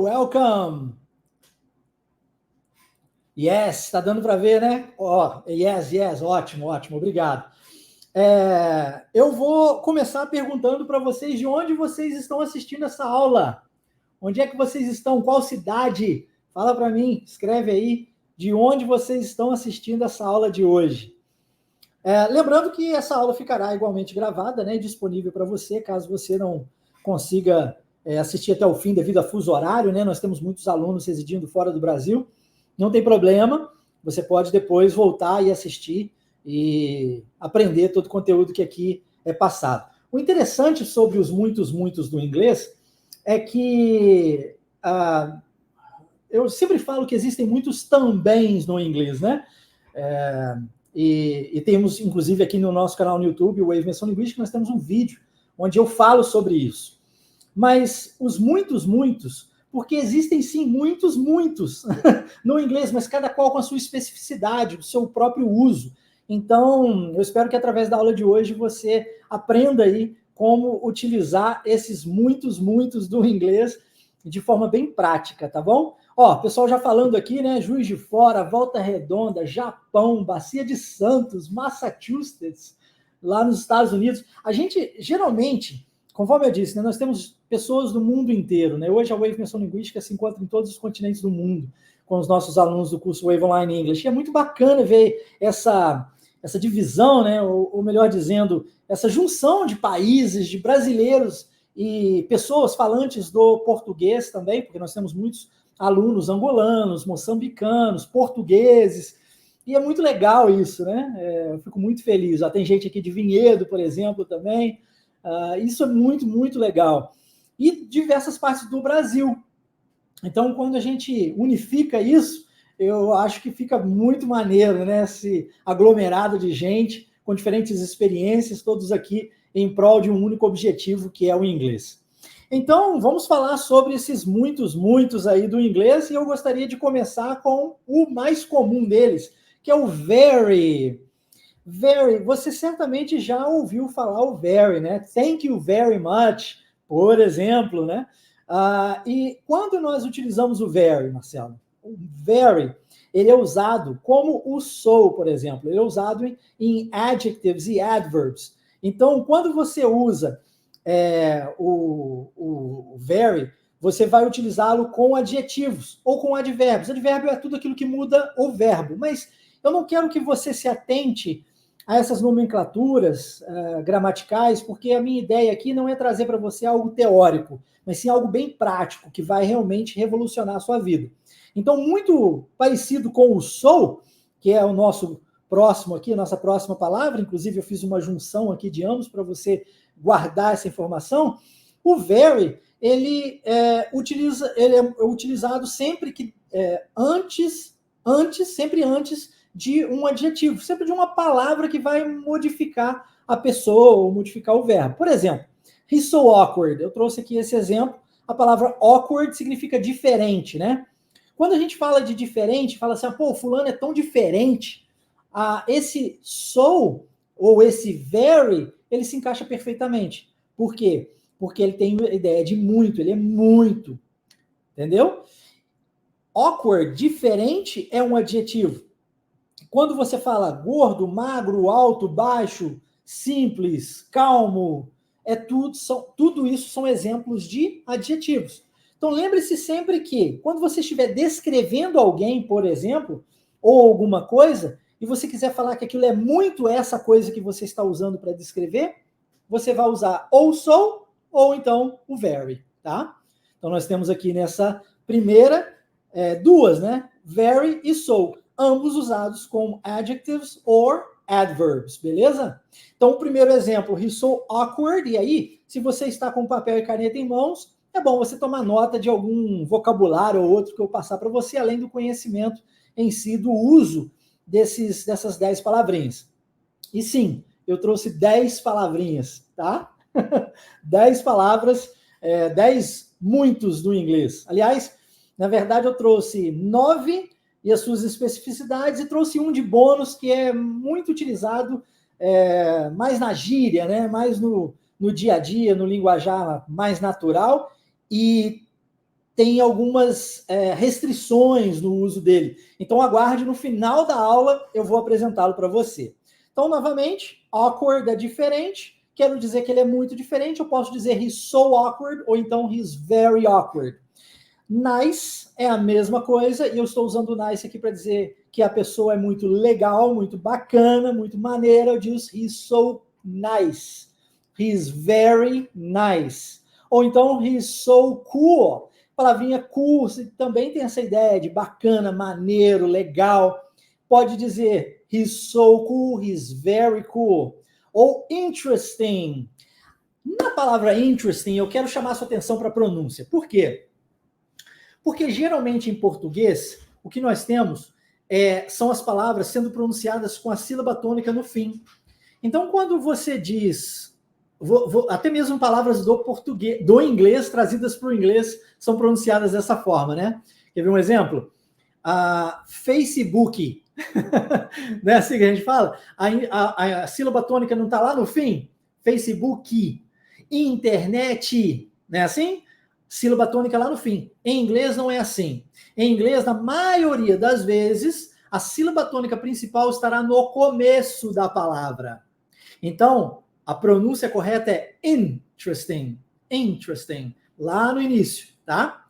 Welcome. Yes, está dando para ver, né? Yes, ótimo, obrigado. Eu vou começar perguntando para vocês de onde vocês estão assistindo essa aula. Onde é que vocês estão? Qual cidade? Fala para mim, escreve aí de onde vocês estão assistindo essa aula de hoje. Lembrando que essa aula ficará igualmente gravada, né, disponível para você, caso você não consiga assistir até o fim devido a fuso horário, né? Nós temos muitos alunos residindo fora do Brasil. Não tem problema, você pode depois voltar e assistir e aprender todo o conteúdo que aqui é passado. O interessante sobre os muitos do inglês é que eu sempre falo que existem muitos tambéms no inglês, né? E temos, inclusive, aqui no nosso canal no YouTube, o Wave Imersão Linguística, nós temos um vídeo onde eu falo sobre isso. Mas os muitos, porque existem sim muitos no inglês, mas cada qual com a sua especificidade, o seu próprio uso. Então, eu espero que através da aula de hoje você aprenda aí como utilizar esses muitos do inglês de forma bem prática, tá bom? Pessoal já falando aqui, né? Juiz de Fora, Volta Redonda, Japão, Bacia de Santos, Massachusetts, lá nos Estados Unidos. A gente, geralmente, conforme eu disse, né, nós temos pessoas do mundo inteiro, né? Hoje a Wave Imersão Linguística se encontra em todos os continentes do mundo, com os nossos alunos do curso Wave Online English. E é muito bacana ver essa divisão, né? Ou melhor dizendo, essa junção de países, de brasileiros e pessoas falantes do português também, porque nós temos muitos alunos angolanos, moçambicanos, portugueses, e é muito legal isso, né? Eu fico muito feliz. Tem gente aqui de Vinhedo, por exemplo, também. Isso é muito legal. E diversas partes do Brasil. Então, quando a gente unifica isso, eu acho que fica muito maneiro, né? Esse aglomerado de gente com diferentes experiências, todos aqui em prol de um único objetivo, que é o inglês. Então, vamos falar sobre esses muitos aí do inglês, e eu gostaria de começar com o mais comum deles, que é o very. Very, você certamente já ouviu falar o very, né? Thank you very much, por exemplo, né? E quando nós utilizamos o very, Marcelo? O very, ele é usado como o so, por exemplo. Ele é usado em adjectives e adverbs. Então, quando você usa o very, você vai utilizá-lo com adjetivos ou com advérbios. Advérbio é tudo aquilo que muda o verbo, mas eu não quero que você se atente a essas nomenclaturas gramaticais, porque a minha ideia aqui não é trazer para você algo teórico, mas sim algo bem prático, que vai realmente revolucionar a sua vida. Então, muito parecido com o so, que é o nosso próximo aqui, a nossa próxima palavra, inclusive eu fiz uma junção aqui de ambos para você guardar essa informação. O very, ele é utilizado sempre que sempre antes de um adjetivo, sempre de uma palavra que vai modificar a pessoa ou modificar o verbo. Por exemplo, he's so awkward. Eu trouxe aqui esse exemplo. A palavra awkward significa diferente, né? Quando a gente fala de diferente, fala assim, fulano é tão diferente. Esse so ou esse very, ele se encaixa perfeitamente. Por quê? Porque ele tem a ideia de muito, ele é muito. Entendeu? Awkward, diferente, é um adjetivo. Quando você fala gordo, magro, alto, baixo, simples, calmo, tudo isso são exemplos de adjetivos. Então lembre-se sempre que, quando você estiver descrevendo alguém, por exemplo, ou alguma coisa, e você quiser falar que aquilo é muito essa coisa que você está usando para descrever, você vai usar ou so, ou então o very, tá? Então nós temos aqui nessa primeira duas, né? Very e so. Ambos usados como adjectives or adverbs, beleza? Então, o primeiro exemplo, he's so awkward, e aí, se você está com papel e caneta em mãos, é bom você tomar nota de algum vocabulário ou outro que eu passar para você, além do conhecimento em si, do uso dessas 10 palavrinhas. E sim, eu trouxe 10 palavrinhas, tá? 10 palavras, 10 muitos do inglês. Aliás, na verdade, eu trouxe 9 e as suas especificidades, e trouxe um de bônus que é muito utilizado mais na gíria, né? Mais no dia a dia, no linguajar mais natural, e tem algumas restrições no uso dele. Então, aguarde, no final da aula eu vou apresentá-lo para você. Então, novamente, awkward é diferente, quero dizer que ele é muito diferente, eu posso dizer he's so awkward, ou então he's very awkward. Nice é a mesma coisa, e eu estou usando nice aqui para dizer que a pessoa é muito legal, muito bacana, muito maneira. Eu digo he's so nice. He's very nice. Ou então he's so cool. A palavrinha cool também tem essa ideia de bacana, maneiro, legal. Pode dizer he's so cool, he's very cool. Ou interesting. Na palavra interesting, eu quero chamar a sua atenção para a pronúncia. Por quê? Porque geralmente em português, o que nós temos são as palavras sendo pronunciadas com a sílaba tônica no fim. Então, quando você diz, até mesmo palavras do inglês trazidas para o inglês são pronunciadas dessa forma, né? Quer ver um exemplo? Facebook, não é assim que a gente fala? A sílaba tônica não está lá no fim? Facebook. Internet, não é assim? Sílaba tônica lá no fim. Em inglês não é assim. Em inglês, na maioria das vezes, a sílaba tônica principal estará no começo da palavra. Então, a pronúncia correta é interesting. Interesting. Lá no início, tá?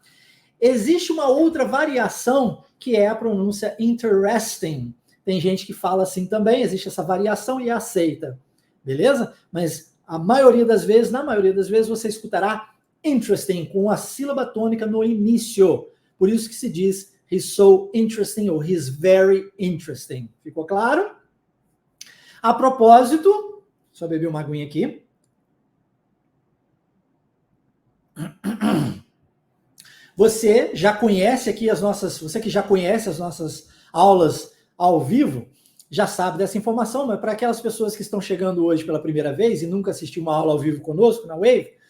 Existe uma outra variação que é a pronúncia interesting. Tem gente que fala assim também, existe essa variação e é aceita. Beleza? Mas na maioria das vezes, você escutará interesting, com a sílaba tônica no início. Por isso que se diz he's so interesting ou he's very interesting. Ficou claro? A propósito, só beber uma aguinha aqui. Você já conhece aqui você que já conhece as nossas aulas ao vivo, já sabe dessa informação, mas para aquelas pessoas que estão chegando hoje pela primeira vez e nunca assistiu uma aula ao vivo conosco na Wave,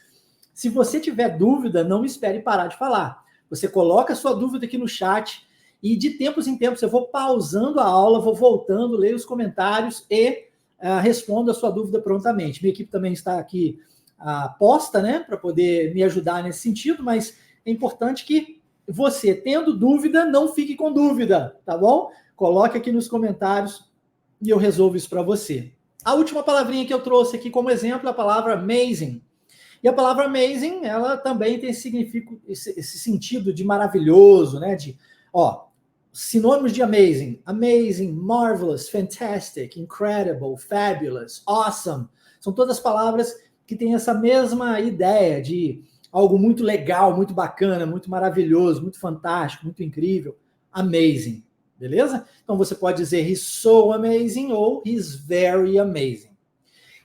se você tiver dúvida, não espere parar de falar. Você coloca a sua dúvida aqui no chat e de tempos em tempos eu vou pausando a aula, vou voltando, leio os comentários e respondo a sua dúvida prontamente. Minha equipe também está aqui posta, né, para poder me ajudar nesse sentido, mas é importante que você, tendo dúvida, não fique com dúvida, tá bom? Coloque aqui nos comentários e eu resolvo isso para você. A última palavrinha que eu trouxe aqui como exemplo é a palavra amazing. E a palavra amazing, ela também tem esse sentido de maravilhoso, né? Sinônimos de amazing. Amazing, marvelous, fantastic, incredible, fabulous, awesome. São todas palavras que têm essa mesma ideia de algo muito legal, muito bacana, muito maravilhoso, muito fantástico, muito incrível. Amazing, beleza? Então você pode dizer he's so amazing ou he's very amazing.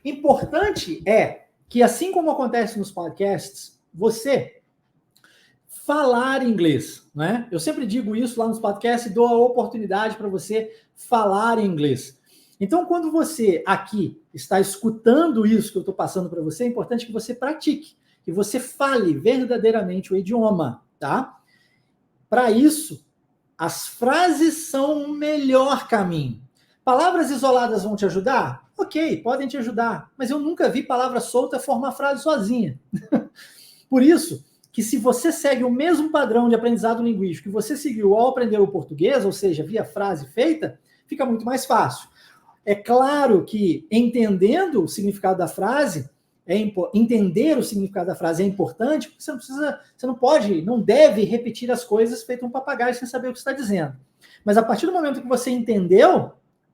Importante é que, assim como acontece nos podcasts, você falar inglês, né? Eu sempre digo isso lá nos podcasts e dou a oportunidade para você falar inglês. Então, quando você aqui está escutando isso que eu estou passando para você, é importante que você pratique, que você fale verdadeiramente o idioma, tá? Para isso, as frases são o melhor caminho. Palavras isoladas vão te ajudar? Ok, podem te ajudar, mas eu nunca vi palavra solta formar frase sozinha. Por isso, que se você segue o mesmo padrão de aprendizado linguístico que você seguiu ao aprender o português, ou seja, via frase feita, fica muito mais fácil. É claro que entendendo o significado da frase, entender o significado da frase é importante, porque você não deve repetir as coisas feito um papagaio sem saber o que está dizendo. Mas a partir do momento que você entendeu,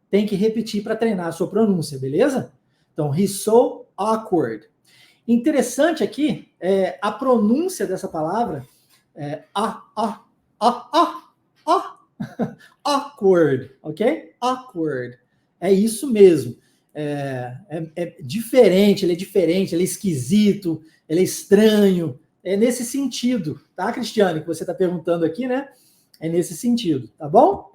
tem que repetir para treinar a sua pronúncia, beleza? Então, he's so awkward. Interessante aqui, a pronúncia dessa palavra awkward, ok? Awkward. É isso mesmo. É diferente, ele é esquisito, ele é estranho. É nesse sentido, tá, Cristiane, que você está perguntando aqui, né? É nesse sentido, tá bom?